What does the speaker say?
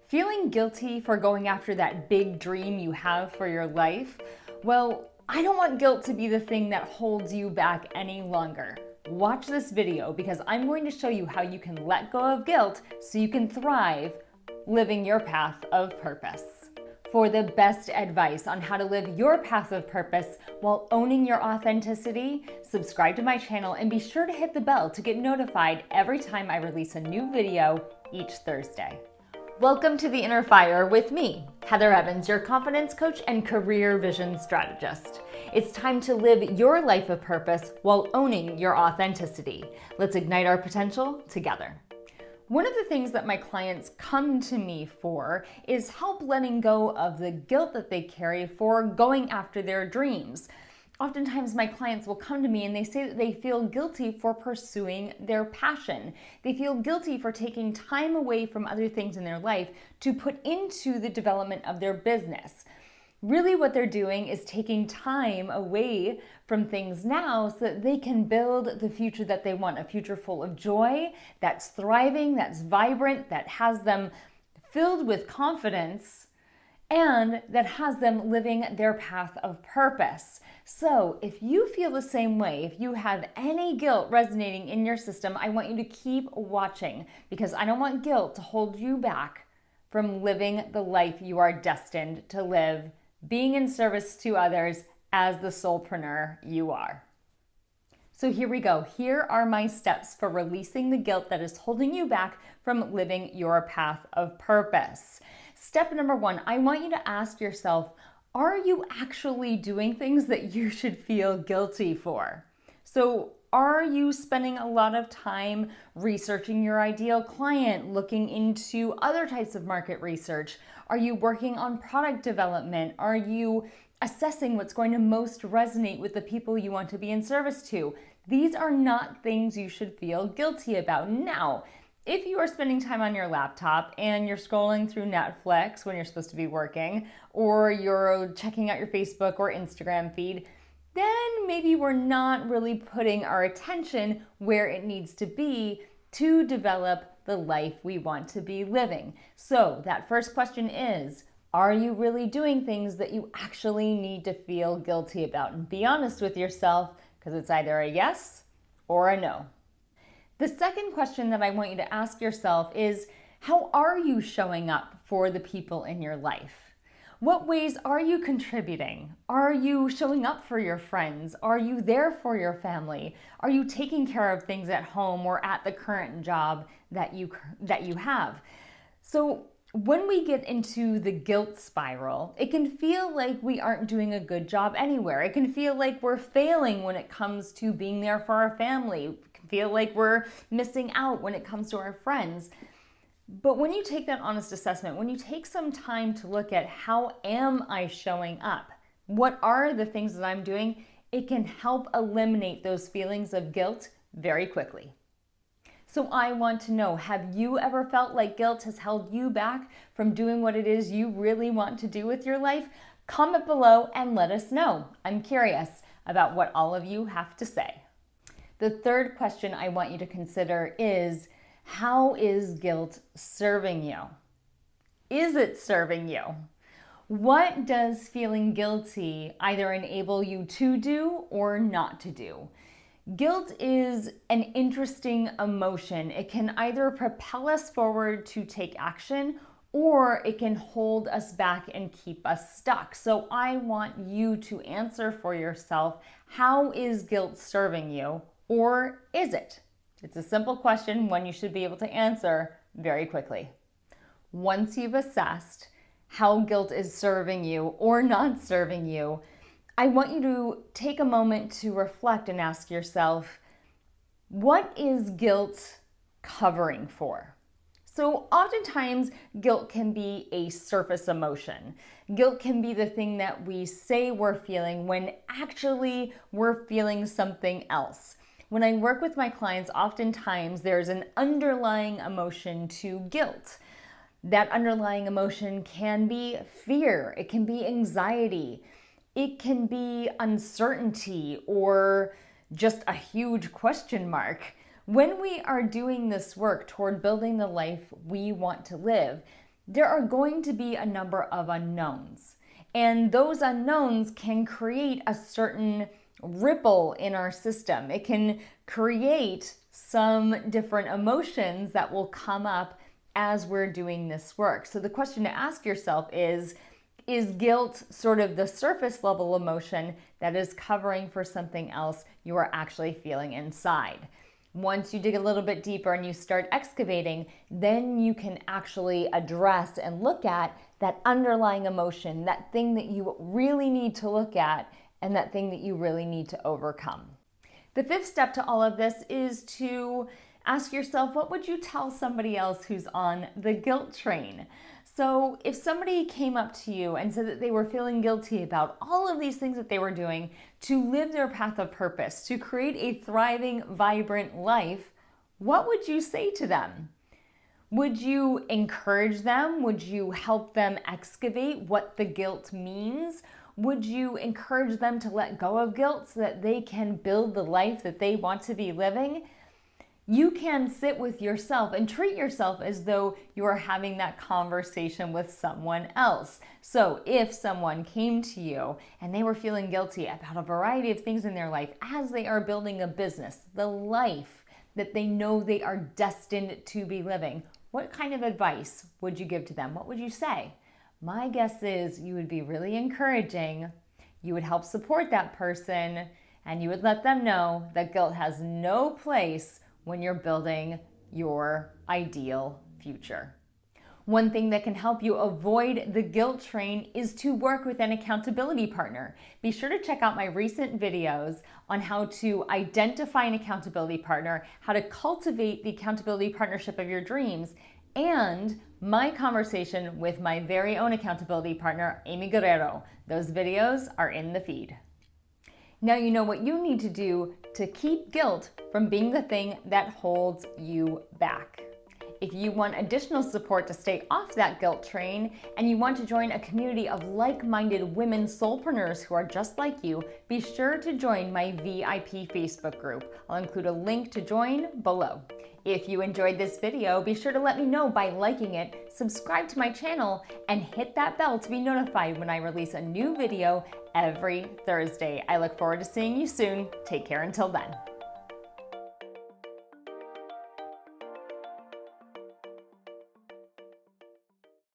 Feeling guilty for going after that big dream you have for your life? Well, I don't want guilt to be the thing that holds you back any longer. Watch this video because I'm going to show you how you can let go of guilt so you can thrive living your path of purpose. For the best advice on how to live your path of purpose while owning your authenticity, subscribe to my channel and be sure to hit the bell to get notified every time I release a new video each Thursday. Welcome to The Inner Fire with me, Heather Evans, your confidence coach and career vision strategist. It's time to live your life of purpose while owning your authenticity. Let's ignite our potential together. One of the things that my clients come to me for is help letting go of the guilt that they carry for going after their dreams. Oftentimes my clients will come to me and they say that they feel guilty for pursuing their passion. They feel guilty for taking time away from other things in their life to put into the development of their business. Really what they're doing is taking time away from things now so that they can build the future that they want, a future full of joy, that's thriving, that's vibrant, that has them filled with confidence, and that has them living their path of purpose. So if you feel the same way, if you have any guilt resonating in your system, I want you to keep watching because I don't want guilt to hold you back from living the life you are destined to live, being in service to others as the soulpreneur you are. So here we go. Here are my steps for releasing the guilt that is holding you back from living your path of purpose. Step number one, I want you to ask yourself, are you actually doing things that you should feel guilty for? So are you spending a lot of time researching your ideal client, looking into other types of market research? Are you working on product development? Are you assessing what's going to most resonate with the people you want to be in service to? These are not things you should feel guilty about. Now, if you are spending time on your laptop and you're scrolling through Netflix when you're supposed to be working, or you're checking out your Facebook or Instagram feed, then maybe we're not really putting our attention where it needs to be to develop the life we want to be living. So that first question is, are you really doing things that you actually need to feel guilty about? And be honest with yourself, because it's either a yes or a no. The second question that I want you to ask yourself is, how are you showing up for the people in your life? What ways are you contributing? Are you showing up for your friends? Are you there for your family? Are you taking care of things at home or at the current job that you have? So when we get into the guilt spiral, it can feel like we aren't doing a good job anywhere. It can feel like we're failing when it comes to being there for our family. It can feel like we're missing out when it comes to our friends. But when you take that honest assessment, when you take some time to look at how am I showing up? What are the things that I'm doing? It can help eliminate those feelings of guilt very quickly. So I want to know, have you ever felt like guilt has held you back from doing what it is you really want to do with your life? Comment below and let us know. I'm curious about what all of you have to say. The third question I want you to consider is, how is guilt serving you? Is it serving you? What does feeling guilty either enable you to do or not to do? Guilt is an interesting emotion. It can either propel us forward to take action or it can hold us back and keep us stuck. So I want you to answer for yourself, how is guilt serving you or is it? It's a simple question, one you should be able to answer very quickly. Once you've assessed how guilt is serving you or not serving you, I want you to take a moment to reflect and ask yourself, what is guilt covering for? So oftentimes guilt can be a surface emotion. Guilt can be the thing that we say we're feeling when actually we're feeling something else. When I work with my clients, oftentimes there's an underlying emotion to guilt. That underlying emotion can be fear, it can be anxiety, it can be uncertainty, or just a huge question mark. When we are doing this work toward building the life we want to live, there are going to be a number of unknowns. And those unknowns can create a certain ripple in our system. It can create some different emotions that will come up as we're doing this work. So the question to ask yourself is guilt sort of the surface level emotion that is covering for something else you are actually feeling inside? Once you dig a little bit deeper and you start excavating, then you can actually address and look at that underlying emotion, that thing that you really need to look at, and that thing that you really need to overcome. The fifth step to all of this is to ask yourself, what would you tell somebody else who's on the guilt train? So if somebody came up to you and said that they were feeling guilty about all of these things that they were doing to live their path of purpose, to create a thriving, vibrant life, what would you say to them? Would you encourage them? Would you help them excavate what the guilt means? Would you encourage them to let go of guilt so that they can build the life that they want to be living? You can sit with yourself and treat yourself as though you are having that conversation with someone else. So if someone came to you and they were feeling guilty about a variety of things in their life as they are building a business, the life that they know they are destined to be living, what kind of advice would you give to them? What would you say? My guess is you would be really encouraging, you would help support that person, and you would let them know that guilt has no place when you're building your ideal future. One thing that can help you avoid the guilt train is to work with an accountability partner. Be sure to check out my recent videos on how to identify an accountability partner, how to cultivate the accountability partnership of your dreams, and my conversation with my very own accountability partner, Amy Guerrero. Those videos are in the feed. Now you know what you need to do to keep guilt from being the thing that holds you back. If you want additional support to stay off that guilt train and you want to join a community of like-minded women soulpreneurs who are just like you, be sure to join my VIP Facebook group. I'll include a link to join below. If you enjoyed this video, be sure to let me know by liking it, subscribe to my channel, and hit that bell to be notified when I release a new video every Thursday. I look forward to seeing you soon. Take care until then.